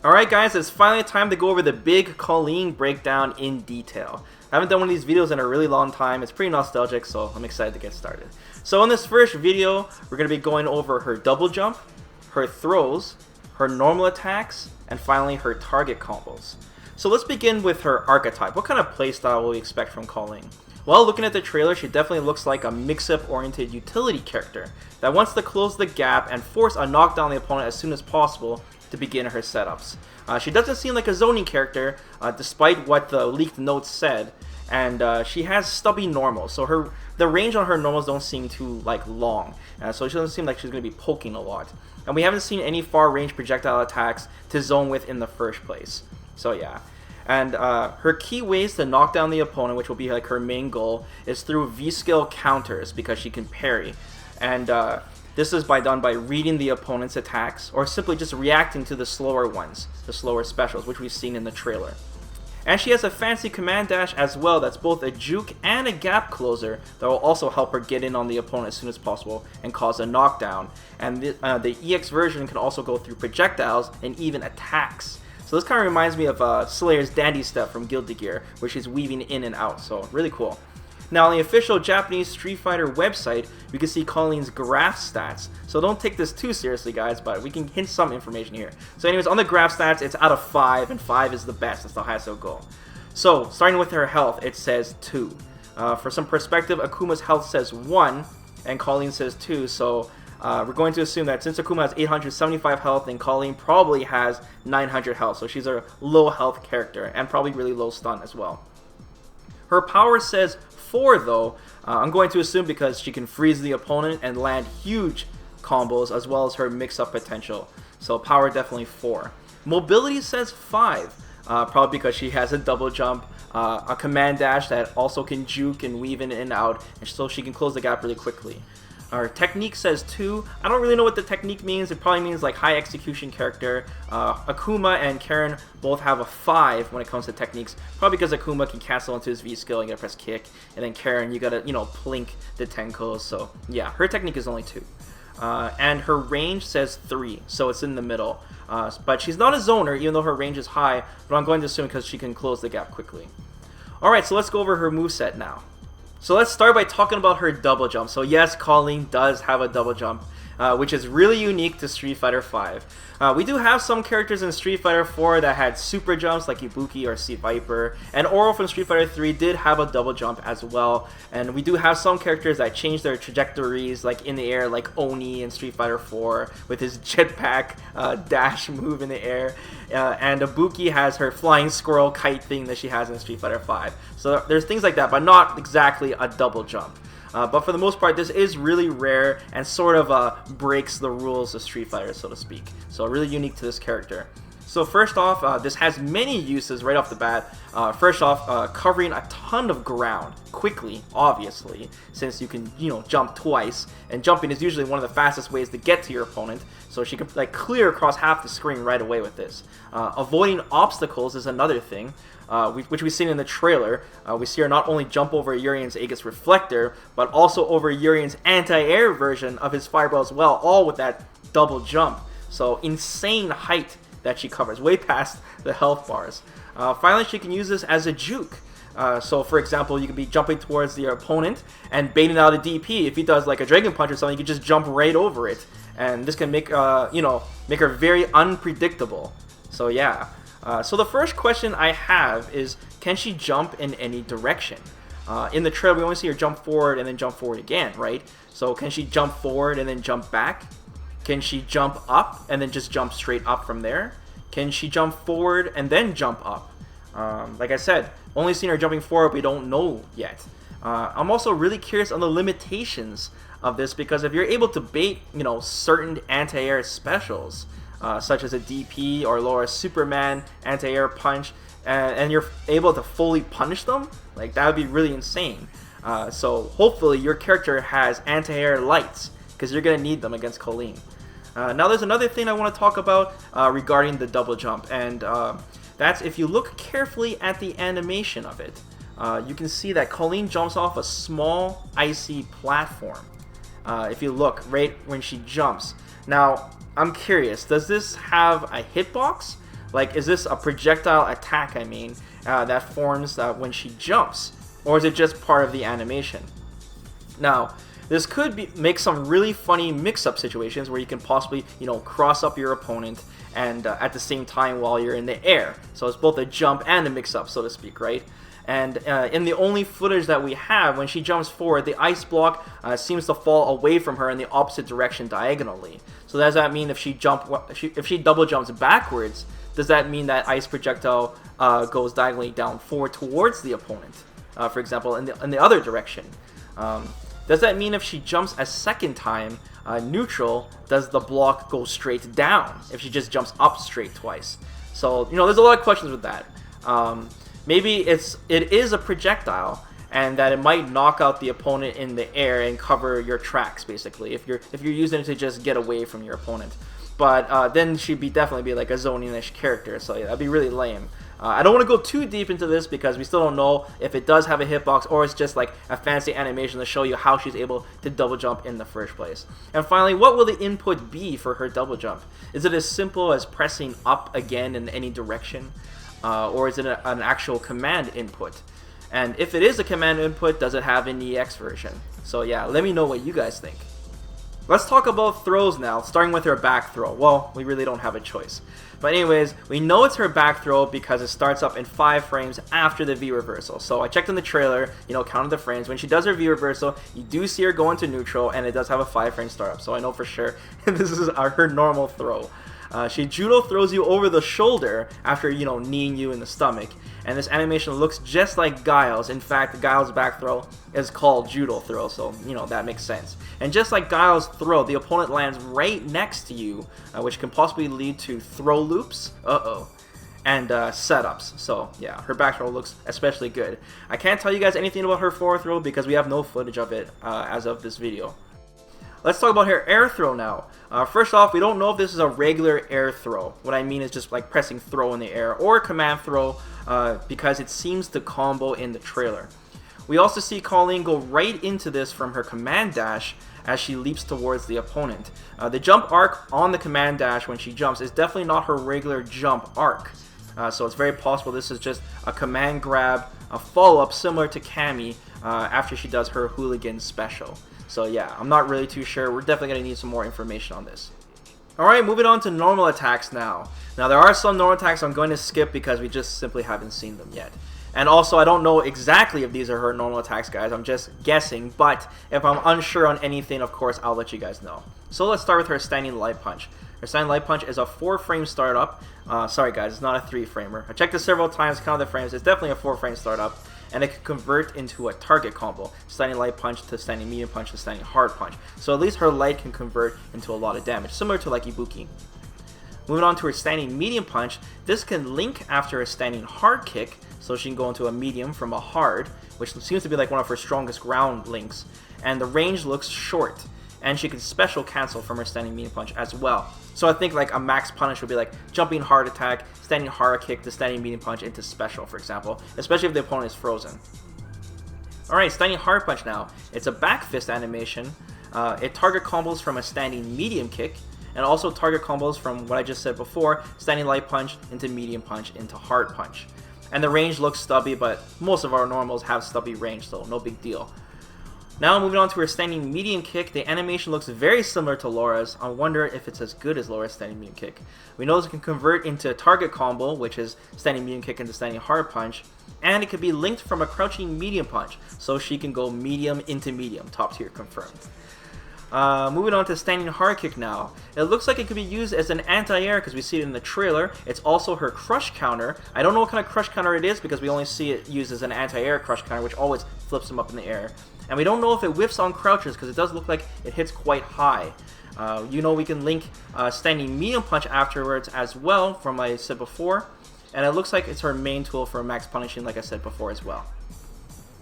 Alright guys, it's finally time to go over the big Kolin breakdown in detail. I haven't done one of these videos in a really long time. It's pretty nostalgic, so I'm excited to get started. So in this first video, we're going to be going over her double jump, her throws, her normal attacks, and finally her target combos. So let's begin with her archetype. What kind of playstyle will we expect from Kolin? Well, looking at the trailer, she definitely looks like a mix-up oriented utility character that wants to close the gap and force a knockdown on the opponent as soon as possible to begin her setups. She doesn't seem like a zoning character, despite what the leaked notes said, and she has stubby normals, so the range on her normals don't seem too long, so she doesn't seem like she's going to be poking a lot. And we haven't seen any far range projectile attacks to zone with in the first place. So yeah. And her key ways to knock down the opponent, which will be like her main goal, is through V-skill counters because she can parry. And this is done by reading the opponent's attacks or simply just reacting to the slower ones, the slower specials, which we've seen in the trailer. And she has a fancy command dash as well that's both a juke and a gap closer that will also help her get in on the opponent as soon as possible and cause a knockdown. And the EX version can also go through projectiles and even attacks. So this kind of reminds me of Slayer's Dandy Step from Guilty Gear, where she's weaving in and out, so really cool. Now on the official Japanese Street Fighter website, we can see Kolin's graph stats. So don't take this too seriously guys, but we can hint some information here. So anyways, on the graph stats, it's out of 5, and 5 is the best, that's the highest it'll go. So starting with her health, it says 2. For some perspective, Akuma's health says 1, and Kolin says 2, so we're going to assume that since Akuma has 875 health, then Kolin probably has 900 health, so she's a low health character, and probably really low stun as well. Her power says 4 though. I'm going to assume because she can freeze the opponent and land huge combos as well as her mix-up potential. So power definitely 4. Mobility says 5, probably because she has a double jump, a command dash that also can juke and weave in and out, and so she can close the gap really quickly. Our technique says 2. I don't really know what the technique means. It probably means like high execution character. Akuma and Karen both have a 5 when it comes to techniques. Probably because Akuma can cancel into his V skill and you gotta press kick. And then Karen, you gotta, plink the tenkos. So yeah, her technique is only 2. And her range says 3, so it's in the middle. But she's not a zoner, even though her range is high. But I'm going to assume because she can close the gap quickly. Alright, so let's go over her moveset now. So let's start by talking about her double jump. So yes, Kolin does have a double jump, which is really unique to Street Fighter V. We do have some characters in Street Fighter 4 that had super jumps like Ibuki or Sea Viper, and Oro from Street Fighter 3 did have a double jump as well. And we do have some characters that change their trajectories like in the air, like Oni in Street Fighter 4 with his jetpack dash move in the air. And Ibuki has her flying squirrel kite thing that she has in Street Fighter 5. So there's things like that, but not exactly a double jump. But for the most part, this is really rare and sort of breaks the rules of Street Fighter, so to speak. So really unique to this character. So first off, this has many uses right off the bat. First off, covering a ton of ground quickly, obviously, since you can, jump twice, and jumping is usually one of the fastest ways to get to your opponent. So she can clear across half the screen right away with this. Avoiding obstacles is another thing, which we've seen in the trailer. We see her not only jump over Urian's Aegis Reflector, but also over Urian's anti-air version of his Fireball as well, all with that double jump. So insane height that she covers, way past the health bars. Finally, she can use this as a juke. So for example, you can be jumping towards the opponent and baiting out a DP. If he does like a Dragon Punch or something, you can just jump right over it. And this can make, make her very unpredictable. So yeah. So the first question I have is, can she jump in any direction? In the trailer, we only see her jump forward and then jump forward again, right? So can she jump forward and then jump back? Can she jump up and then just jump straight up from there? Can she jump forward and then jump up? Like I said, only seen her jumping forward, we don't know yet. I'm also really curious on the limitations of this, because if you're able to bait, certain anti-air specials, such as a DP or lower Superman anti-air punch, and you're able to fully punish them, that would be really insane. So hopefully your character has anti-air lights, because you're going to need them against Kolin. Now there's another thing I want to talk about regarding the double jump, and that's if you look carefully at the animation of it, you can see that Kolin jumps off a small icy platform. If you look right when she jumps. Now I'm curious, does this have a hitbox? Like, is this a projectile attack, I mean, that forms when she jumps? Or is it just part of the animation? Now, this could make some really funny mix-up situations where you can possibly, cross up your opponent and at the same time while you're in the air. So it's both a jump and a mix-up, so to speak, right? And in the only footage that we have, when she jumps forward, the ice block seems to fall away from her in the opposite direction diagonally. So does that mean if she double jumps backwards, does that mean that ice projectile goes diagonally down forward towards the opponent? For example, in the other direction. Does that mean if she jumps a second time neutral, does the block go straight down if she just jumps up straight twice? So, there's a lot of questions with that. Maybe it is a projectile, and that it might knock out the opponent in the air and cover your tracks, basically, if you're using it to just get away from your opponent. But then she'd definitely be like a zoning-ish character, so yeah, that'd be really lame. I don't want to go too deep into this because we still don't know if it does have a hitbox or it's just like a fancy animation to show you how she's able to double jump in the first place. And finally, what will the input be for her double jump? Is it as simple as pressing up again in any direction? Or is it an actual command input? And if it is a command input, does it have an EX version? So yeah, let me know what you guys think. Let's talk about throws now, starting with her back throw. Well, we really don't have a choice. But anyways, we know it's her back throw because it starts up in 5 frames after the V reversal. So I checked in the trailer, counted the frames. When she does her V reversal, you do see her go into neutral, and it does have a 5-frame startup. So I know for sure this is her normal throw. She judo throws you over the shoulder after, kneeing you in the stomach. And this animation looks just like Guile's. In fact, Guile's back throw is called judo throw, so, that makes sense. And just like Guile's throw, the opponent lands right next to you, which can possibly lead to throw loops, and setups. So, yeah, her back throw looks especially good. I can't tell you guys anything about her forward throw because we have no footage of it as of this video. Let's talk about her air throw now. First off, we don't know if this is a regular air throw. What I mean is just like pressing throw in the air or command throw because it seems to combo in the trailer. We also see Kolin go right into this from her command dash as she leaps towards the opponent. The jump arc on the command dash when she jumps is definitely not her regular jump arc. So it's very possible this is just a command grab, a follow-up similar to Cammy after she does her hooligan special. So yeah, I'm not really too sure. We're definitely going to need some more information on this. Alright, moving on to normal attacks now. Now there are some normal attacks I'm going to skip because we just simply haven't seen them yet. And also, I don't know exactly if these are her normal attacks, guys. I'm just guessing, but if I'm unsure on anything, of course, I'll let you guys know. So let's start with her standing light punch. Her standing light punch is a 4-frame startup. Sorry guys, it's not a 3-framer. I checked this several times, counted the frames. It's definitely a 4-frame startup. And it can convert into a target combo. Standing light punch to standing medium punch to standing hard punch. So at least her light can convert into a lot of damage, similar to like Ibuki. Moving on to her standing medium punch, this can link after a standing hard kick, so she can go into a medium from a hard, which seems to be like one of her strongest ground links. And the range looks short, and she can special cancel from her standing medium punch as well. So I think like a max punish would be like jumping hard attack, standing hard kick to standing medium punch into special, for example, especially if the opponent is frozen. Alright, standing hard punch now. It's a back fist animation. It target combos from a standing medium kick, and also target combos from what I just said before, standing light punch into medium punch into hard punch. And the range looks stubby, but most of our normals have stubby range, so no big deal. Now moving on to her standing medium kick, the animation looks very similar to Laura's. I wonder if it's as good as Laura's standing medium kick. We know this can convert into a target combo, which is standing medium kick into standing hard punch, and it could be linked from a crouching medium punch, so she can go medium into medium, top tier confirmed. Moving on to standing hard kick now. It looks like it could be used as an anti-air because we see it in the trailer. It's also her crush counter. I don't know what kind of crush counter it is because we only see it used as an anti-air crush counter, which always flips them up in the air. And we don't know if it whiffs on crouches because it does look like it hits quite high. We can link standing medium punch afterwards as well from what I said before. And it looks like it's her main tool for max punishing like I said before as well.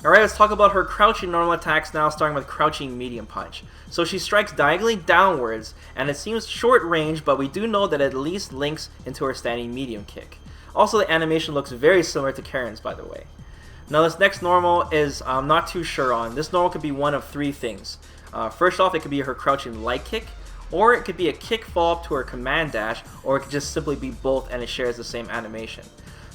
Alright, let's talk about her crouching normal attacks now, starting with crouching medium punch. So she strikes diagonally downwards, and it seems short range, but we do know that it at least links into her standing medium kick. Also, the animation looks very similar to Karen's, by the way. Now, this next normal is I'm not too sure on. This normal could be one of 3 things. First off, it could be her crouching light kick, or it could be a kick follow-up to her command dash, or it could just simply be both and it shares the same animation.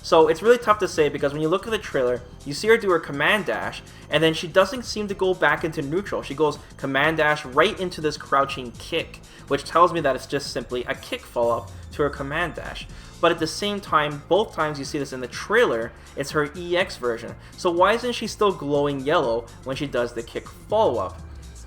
So it's really tough to say because when you look at the trailer, you see her do her command dash, and then she doesn't seem to go back into neutral. She goes command dash right into this crouching kick, which tells me that it's just simply a kick follow-up to her command dash. But at the same time, both times you see this in the trailer, it's her EX version. So why isn't she still glowing yellow when she does the kick follow-up?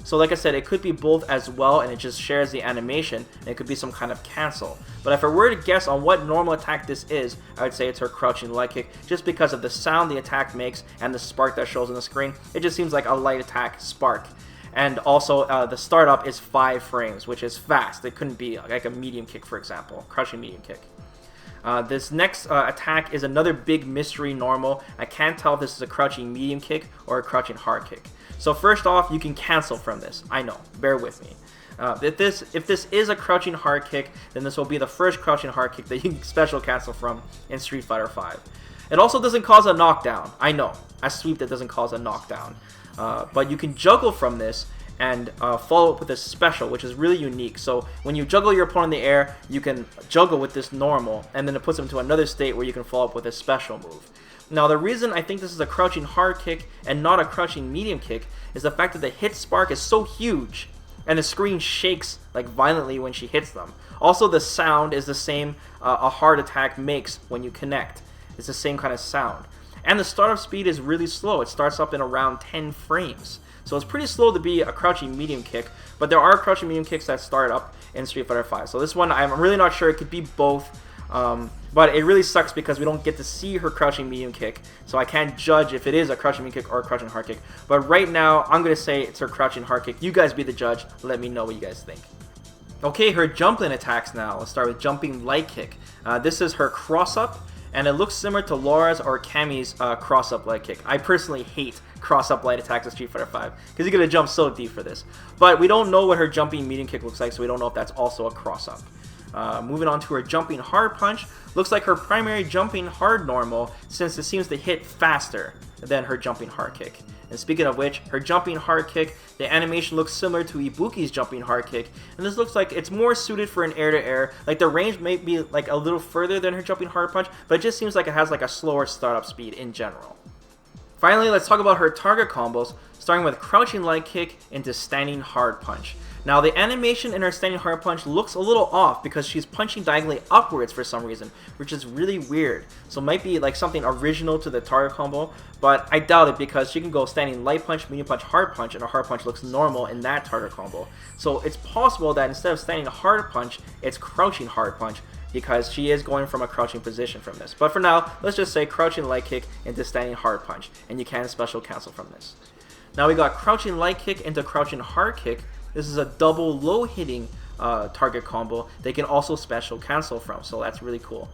So like I said, it could be both as well, and it just shares the animation, and it could be some kind of cancel. But if I were to guess on what normal attack this is, I would say it's her crouching light kick, just because of the sound the attack makes and the spark that shows on the screen. It just seems like a light attack spark. And also, the startup is 5 frames, which is fast. It couldn't be like a medium kick, for example, crouching medium kick. This next attack is another big mystery normal. I can't tell if this is a crouching medium kick or a crouching hard kick. So first off, you can cancel from this. I know, bear with me. If this is a crouching hard kick, then this will be the first crouching hard kick that you can special cancel from in Street Fighter V. It also doesn't cause a knockdown. I know, a sweep that doesn't cause a knockdown. But you can juggle from this and follow up with a special, which is really unique. So when you juggle your opponent in the air, you can juggle with this normal, and then it puts them into another state where you can follow up with a special move. Now the reason I think this is a crouching hard kick and not a crouching medium kick is the fact that the hit spark is so huge and the screen shakes like violently when she hits them. Also the sound is the same a hard attack makes when you connect. It's the same kind of sound. And the startup speed is really slow. It starts up in around 10 frames. So it's pretty slow to be a crouching medium kick, but there are crouching medium kicks that start up in Street Fighter V. So this one, I'm really not sure. It could be both, but it really sucks because we don't get to see her crouching medium kick, so I can't judge if it is a crouching medium kick or a crouching hard kick. But right now, I'm going to say it's her crouching hard kick. You guys be the judge. Let me know what you guys think. Okay, her jumping attacks now. Let's start with jumping light kick. This is her cross-up, and it looks similar to Laura's or Cammy's cross-up light kick. I personally hate cross-up light attacks in Street Fighter V because you're going to jump so deep for this. But we don't know what her jumping medium kick looks like, so we don't know if that's also a cross-up. Moving on to her jumping hard punch, looks like her primary jumping hard normal, since it seems to hit faster than her jumping hard kick. And speaking of which, her jumping hard kick, the animation looks similar to Ibuki's jumping hard kick, and this looks like it's more suited for an air-to-air. Like the range may be like a little further than her jumping hard punch, but it just seems like it has like a slower startup speed in general. Finally, let's talk about her target combos, starting with crouching light kick into standing hard punch. Now the animation in her standing hard punch looks a little off because she's punching diagonally upwards for some reason, which is really weird. So it might be like something original to the target combo, but I doubt it because she can go standing light punch, medium punch, hard punch, and her hard punch looks normal in that target combo. So it's possible that instead of standing hard punch, it's crouching hard punch, because she is going from a crouching position from this. But for now, let's just say crouching light kick into standing hard punch, and you can special cancel from this. Now we got crouching light kick into crouching hard kick. This is a double low hitting target combo they can also special cancel from, so that's really cool.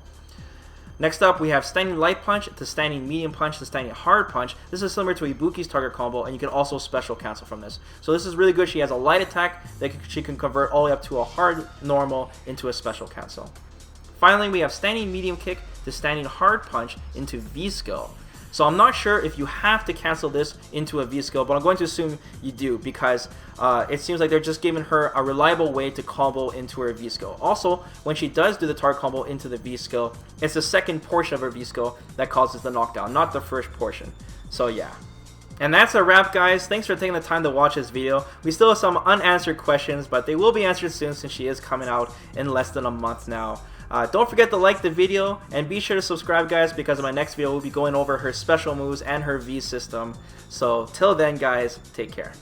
Next up, we have standing light punch to standing medium punch to standing hard punch. This is similar to Ibuki's target combo, and you can also special cancel from this. So this is really good. She has a light attack that she can convert all the way up to a hard normal into a special cancel. Finally, we have standing medium kick to standing hard punch into V-skill. So I'm not sure if you have to cancel this into a V-skill, but I'm going to assume you do because it seems like they're just giving her a reliable way to combo into her V-skill. Also, when she does do the target combo into the V-skill, it's the second portion of her V-skill that causes the knockdown, not the first portion. So yeah. And that's a wrap, guys. Thanks for taking the time to watch this video. We still have some unanswered questions, but they will be answered soon since she is coming out in less than a month now. Don't forget to like the video, and be sure to subscribe, guys, because in my next video we'll be going over her special moves and her V system. So till then, guys, take care.